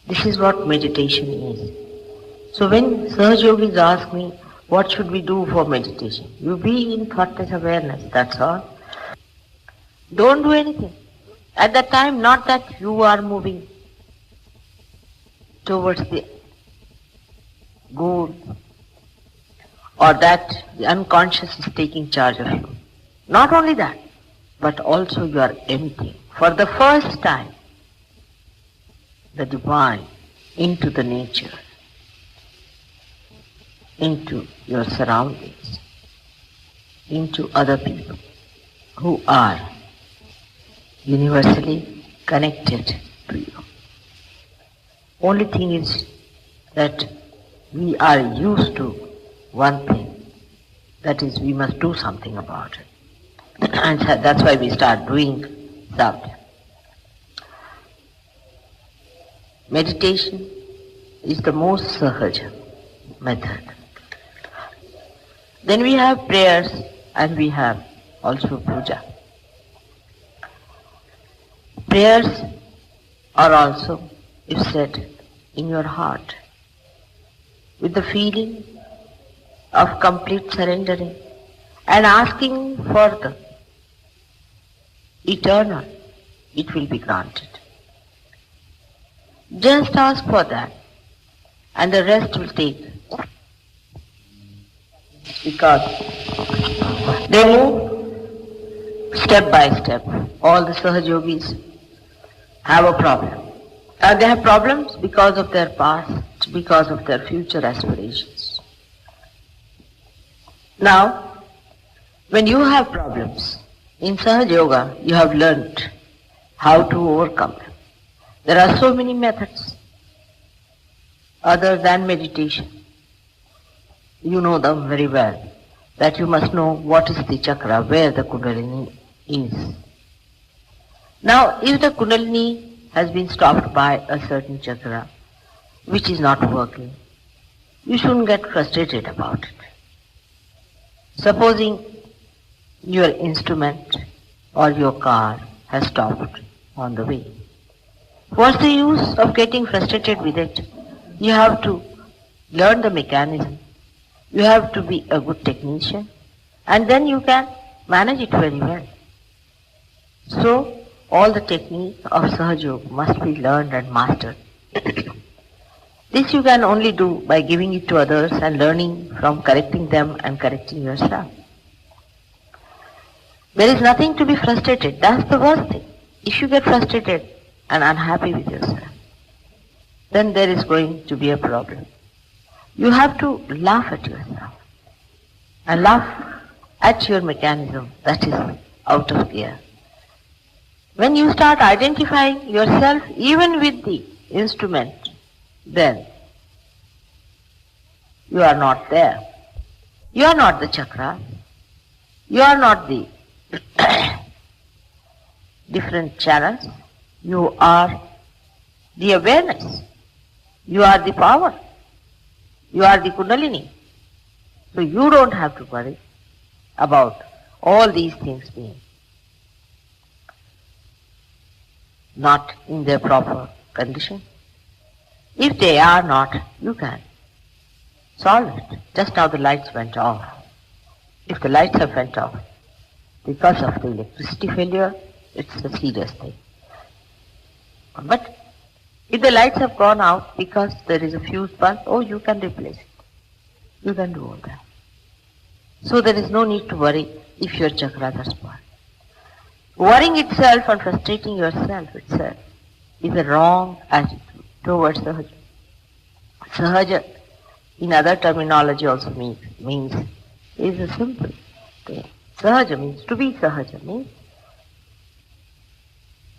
This is what meditation is. So when Sahaj Yogis ask me, what should we do for meditation? You be in thoughtless awareness, that's all. Don't do anything. At that time, not that you are moving towards the goal or that the unconscious is taking charge of you. Not only that, but also you are emptying for the first time the divine into the nature, into your surroundings, into other people who are universally connected to you. Only thing is that we are used to one thing, that is we must do something about it. And that's why we start doing something. Meditation is the most Sahaja method. Then we have prayers and we have also puja. Prayers are also, if said, in your heart, with the feeling of complete surrendering and asking for the eternal, it will be granted. Just ask for that and the rest will take because they move step by step. All the Sahajogis have a problem. And they have problems because of their past, because of their future aspirations. Now, when you have problems, in Sahaja Yoga, you have learnt how to overcome them. There are so many methods other than meditation. You know them very well, that you must know what is the chakra, where the Kundalini is. Now, if the Kundalini has been stopped by a certain chakra, which is not working, you shouldn't get frustrated about it. Supposing your instrument or your car has stopped on the way. What's the use of getting frustrated with it? You have to learn the mechanism. You have to be a good technician, and then you can manage it very well. So, all the technique of Sahaja Yoga must be learned and mastered. This you can only do by giving it to others and learning from correcting them and correcting yourself. There is nothing to be frustrated. That's the worst thing. If you get frustrated and unhappy with yourself, then there is going to be a problem. You have to laugh at yourself and laugh at your mechanism that is out of gear. When you start identifying yourself even with the instrument, then you are not there. You are not the chakra. You are not the different channels. You are the awareness. You are the power. You are the Kundalini. So you don't have to worry about all these things being not in their proper condition. If they are not, you can solve it. Just now the lights went off. If the lights have went off because of the electricity failure, it's a serious thing. But if the lights have gone out because there is a fuse bulb, oh, you can replace it. You can do all that. So there is no need to worry if your chakras are spoiled. Worrying itself and frustrating yourself itself is a wrong attitude towards Sahaja. Sahaja, in other terminology also means is a simple thing. Sahaja means to be Sahaja means,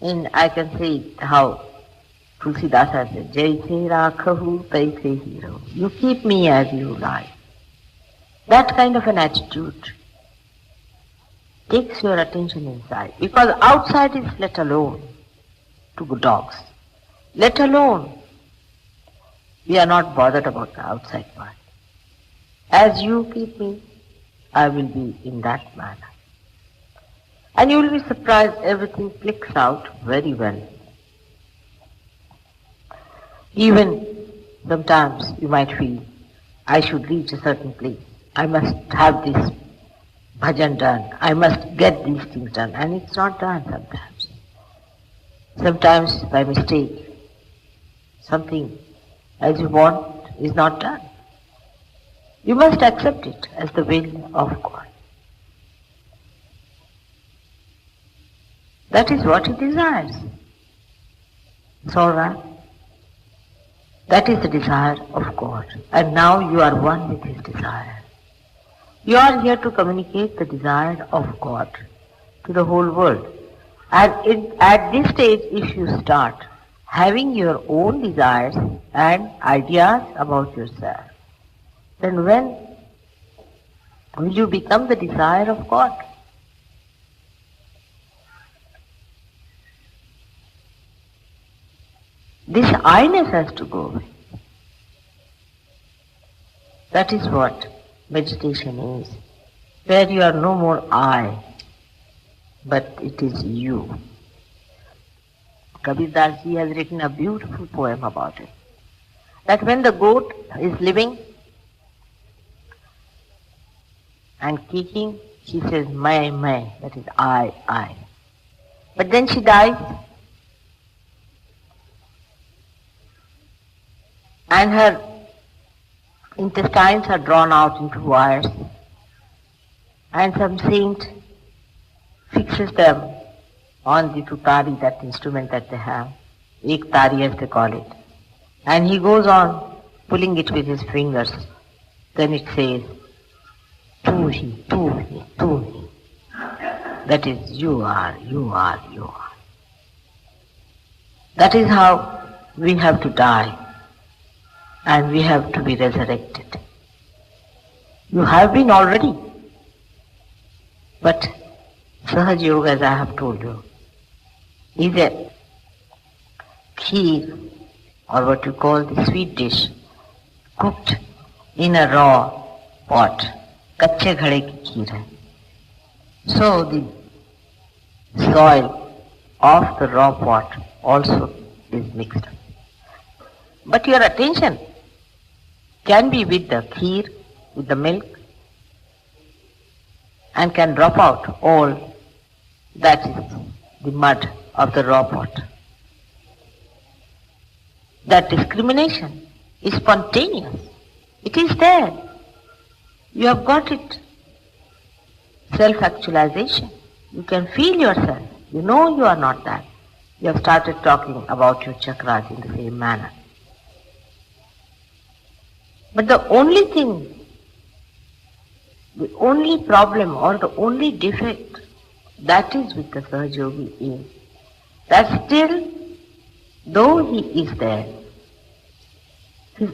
and I can say how Tulsidas has said, Jaise rakhahu taise hero. You keep me as you like. That kind of an attitude takes your attention inside, because outside is let alone to dogs. Let alone. We are not bothered about the outside part. As you keep me, I will be in that manner. And you will be surprised everything clicks out very well. Even sometimes you might feel, I should reach a certain place. I must have this bhajan done. I must get these things done. And it's not done sometimes. Sometimes by mistake, something as you want is not done. You must accept it as the will of God. That is what He desires. It's all right. That is the desire of God. And now you are one with His desire. You are here to communicate the desire of God to the whole world. And at this stage, if you start having your own desires and ideas about yourself, then when will you become the desire of God? This I-ness has to go away. That is what meditation is, where you are no more I, but it is you. Kabir Das ji has written a beautiful poem about it. That when the goat is living and kicking, she says, "Mai," that is I. But then she dies, and her intestines are drawn out into wires, and some saint fixes them on the tutari, that instrument that they have, ek tari as they call it, and he goes on pulling it with his fingers. Then it says, tu hi, tu hi, tu hi. That is, you are, you are, you are. That is how we have to die, and we have to be resurrected. You have been already, but Sahajya Yoga, as I have told you, is a kheer, or what you call the sweet dish, cooked in a raw pot. Kache ghade ki kheer hai. So the soil of the raw pot also is mixed up. But your attention can be with the kheer, with the milk, and can drop out all that is the mud of the raw pot. That discrimination is spontaneous. It is there. You have got it. Self-actualization. You can feel yourself. You know you are not that. You have started talking about your chakras in the same manner. But the only thing, the only problem or the only defect that is with the Sahaj Yogi is that still, though he is there, his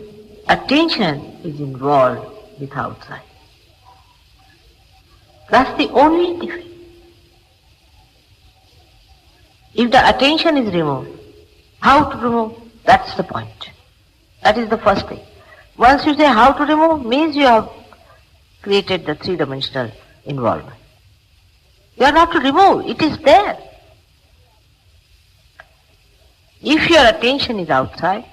attention is involved with outside. That's the only defect. If the attention is removed, how to remove? That's the point. That is the first thing. Once you say how to remove, means you have created the three-dimensional involvement. You are not to remove, it is there. If your attention is outside,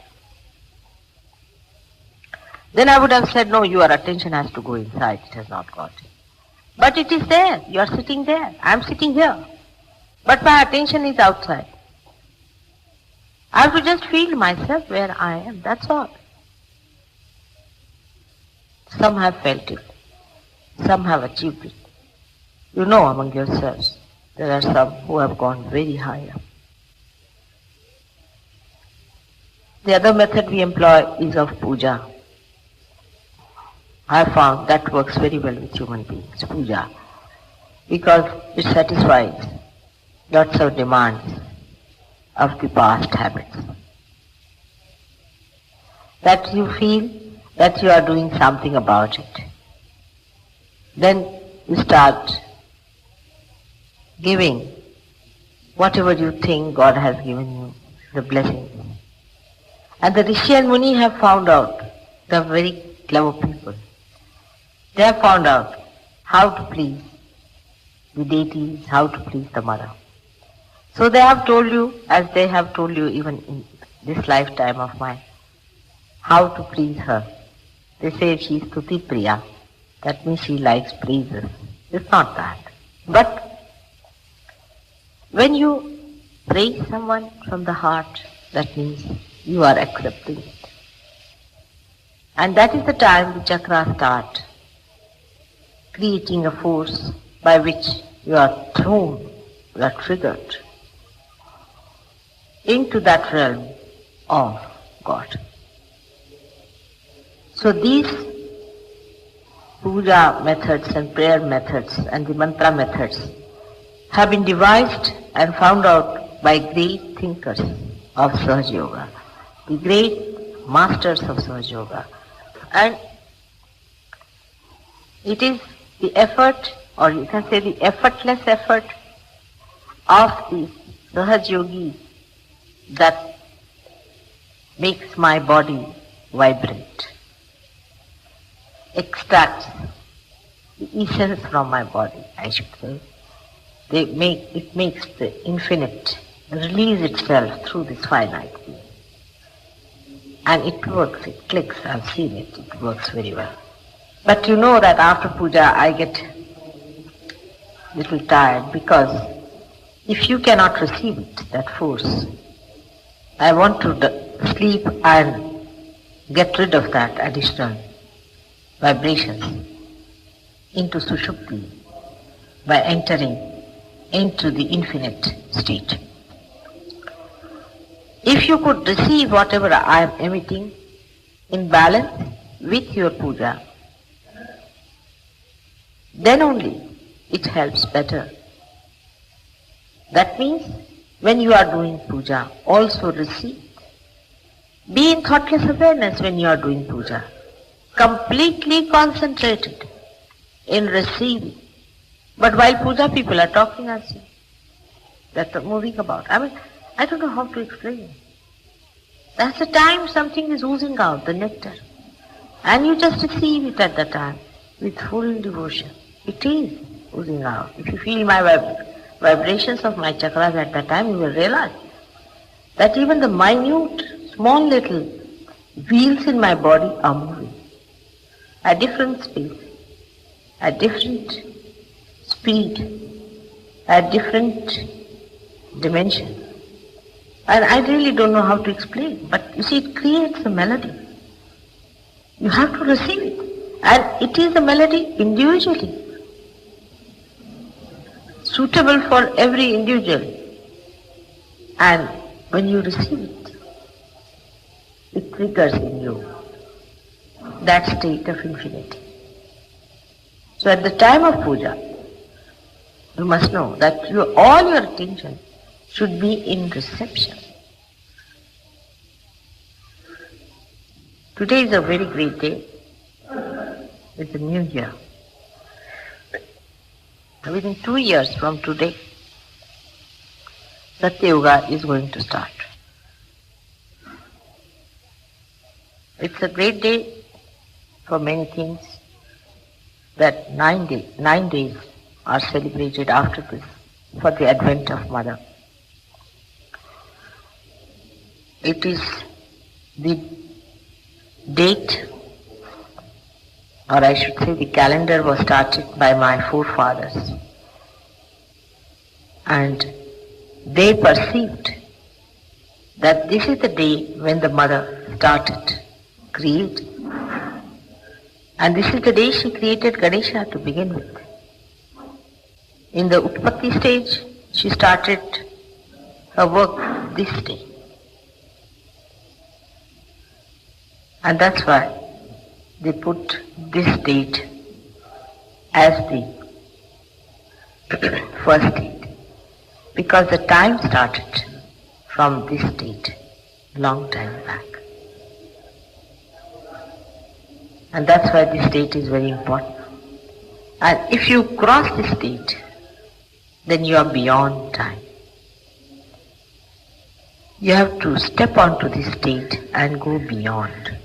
then I would have said, no, your attention has to go inside, it has not got it. But it is there, you are sitting there, I am sitting here. But my attention is outside. I have to just feel myself where I am, that's all. Some have felt it, some have achieved it. You know among yourselves, there are some who have gone very high up. The other method we employ is of puja. I have found that works very well with human beings, puja, because it satisfies lots of demands of the past habits. That you feel that you are doing something about it. Then you start giving whatever you think God has given you, the blessing. And the Rishi and Muni have found out, they are very clever people. They have found out how to please the deities, how to please the mother. So they have told you, as they have told you even in this lifetime of mine, how to please her. They say she is Stuti Priya, that means she likes praises. It's not that. But when you praise someone from the heart, that means you are accepting it. And that is the time the chakras start creating a force by which you are thrown, you are triggered into that realm of God. So these puja methods and prayer methods and the mantra methods have been devised and found out by great thinkers of Sahaj Yoga, the great masters of Sahaj Yoga. And it is the effort, or you can say the effortless effort of the Sahaj Yogi that makes my body vibrate, extracts the essence from my body, I should say. It makes the infinite release itself through this finite being. And it works, it clicks, I've seen it, it works very well. But you know that after puja I get a little tired, because if you cannot receive it, that force, I want to sleep and get rid of that additional vibrations into sushupti, by entering into the infinite state. If you could receive whatever I am emitting in balance with your puja, then only it helps better. That means when you are doing puja, also receive. Be in thoughtless awareness when you are doing puja. Completely concentrated in receiving. But while puja, people are talking as you. They're moving about. I don't know how to explain. That's the time something is oozing out, the nectar. And you just receive it at that time with full devotion. It is oozing out. If you feel my vibrations of my chakras at that time, you will realize that even the minute, small little wheels in my body are moving at different speeds, at different speed, at different dimensions. And I really don't know how to explain, but you see, it creates a melody. You have to receive it. And it is a melody individually, suitable for every individual. And when you receive it, it triggers in you that state of infinity. So at the time of puja, you must know that all your attention should be in reception. Today is a very great day. It's a new year. Within 2 years from today, Satyayuga is going to start. It's a great day for many things, that 9 days are celebrated after this for the advent of Mother. It is the date, or I should say the calendar was started by my forefathers, and they perceived that this is the day when the Mother started creating. And this is the day she created Ganesha to begin with. In the Utpatti stage, she started her work this day. And that's why they put this date as the first date. Because the time started from this date, long time back. And that's why this date is very important. And if you cross this date, then you are beyond time. You have to step onto this state and go beyond.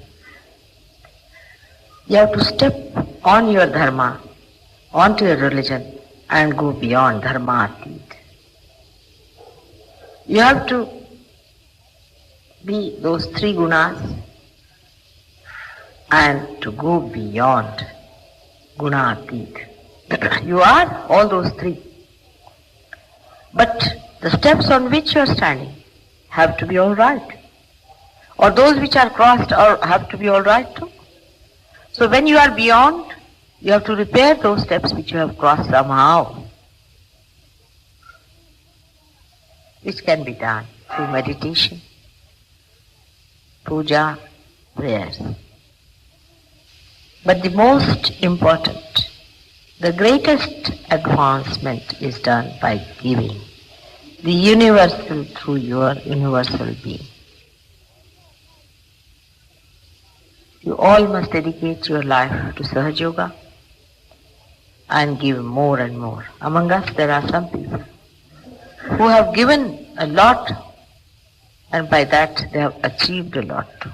You have to step on your dharma, onto your religion, and go beyond dharma atit. You have to be those 3 gunas and to go beyond guna atit. You are all those 3. But the steps on which you are standing have to be all right. Or those which are crossed have to be all right too. So when you are beyond, you have to repair those steps which you have crossed somehow, which can be done through meditation, puja, prayers. But the most important, the greatest advancement is done by giving the universal through your universal being. You all must dedicate your life to Sahajyoga and give more and more. Among us there are some people who have given a lot, and by that they have achieved a lot too.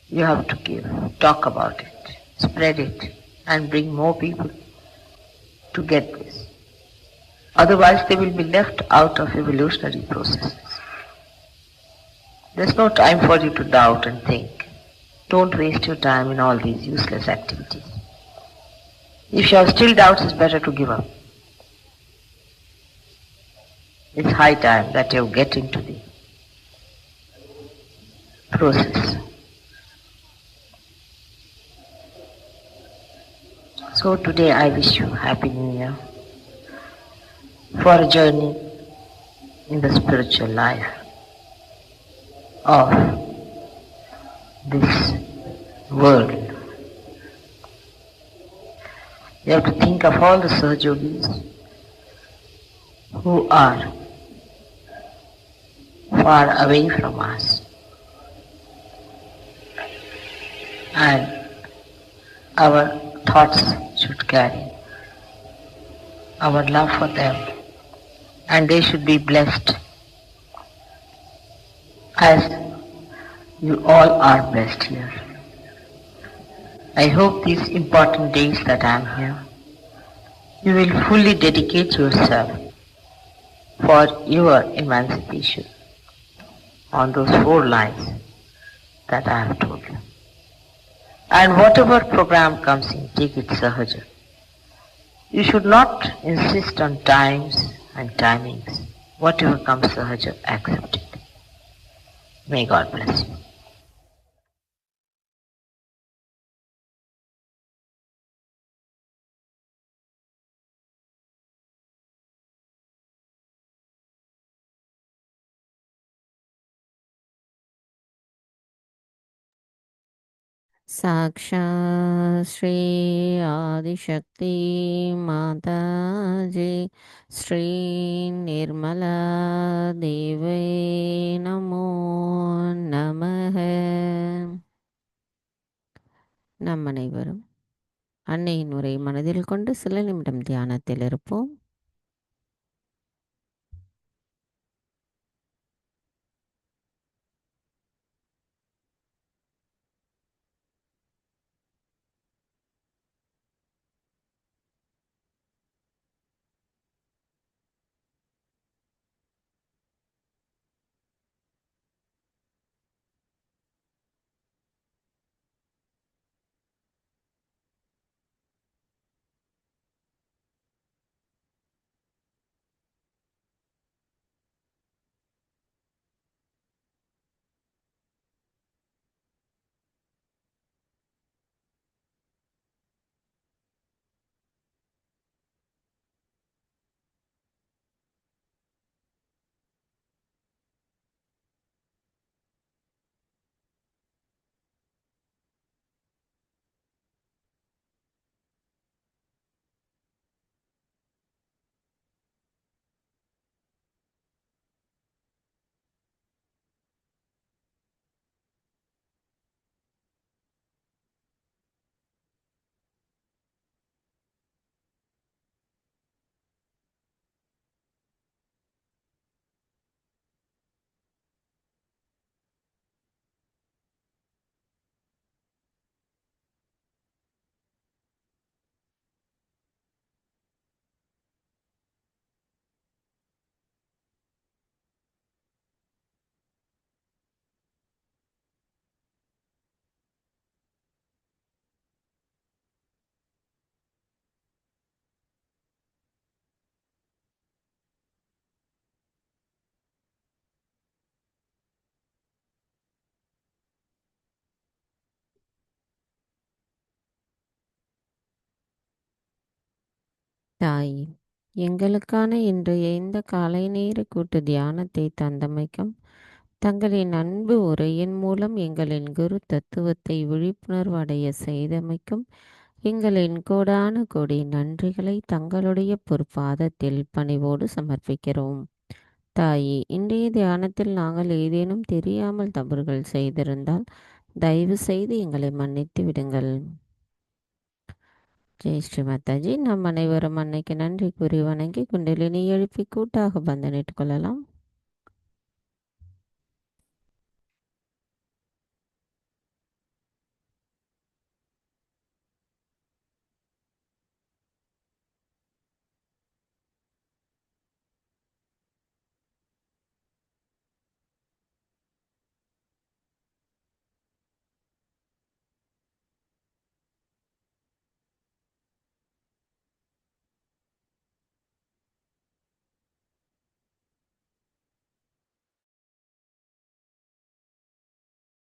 You have to give, talk about it, spread it, and bring more people to get this. Otherwise they will be left out of evolutionary processes. There's no time for you to doubt and think. Don't waste your time in all these useless activities. If you have still doubts, it's better to give up. It's high time that you get into the process. So today I wish you Happy New Year for a journey in the spiritual life of this world. You have to think of all the Sahajogis who are far away from us, and our thoughts should carry our love for them, and they should be blessed as you all are blessed here. I hope these important days that I am here, you will fully dedicate yourself for your emancipation on those 4 lines that I have told you. And whatever program comes in, take it Sahajya. You should not insist on times and timings. Whatever comes Sahajya, accept it. May God bless you. साक्षात् श्री आदिशक्ति माताजी श्री निर्मला देवी नमो நமः. நம் அனைவரும் அன்னையின் உரை மனதில் கொண்டு சில நிமிடம் தியானத்தில் இருப்போம். தாயே, எங்களுக்கான இன்றைய இந்த காலை நேர கூட்டு தியானத்தை தந்தமைக்கும், தங்களின் அன்பு உரையின் மூலம் எங்களின் குரு தத்துவத்தை விழிப்புணர்வு அடைய செய்தமைக்கும் எங்களின் கோடான கோடி நன்றிகளை தங்களுடைய பொற்பாதத்தில் பணிவோடு சமர்ப்பிக்கிறோம். தாயே, இன்றைய தியானத்தில் நாங்கள் ஏதேனும் தெரியாமல் தவறுகள் செய்திருந்தால் தயவு செய்து எங்களை மன்னித்து விடுங்கள். ஜெய் ஸ்ரீ மாதாஜி. நம் அனைவரும் அன்னைக்கு நன்றி கூறி வணங்கி குண்டலினி எழுப்பி கூட்டாக பந்தனிட்டுக் கொள்ளலாம்.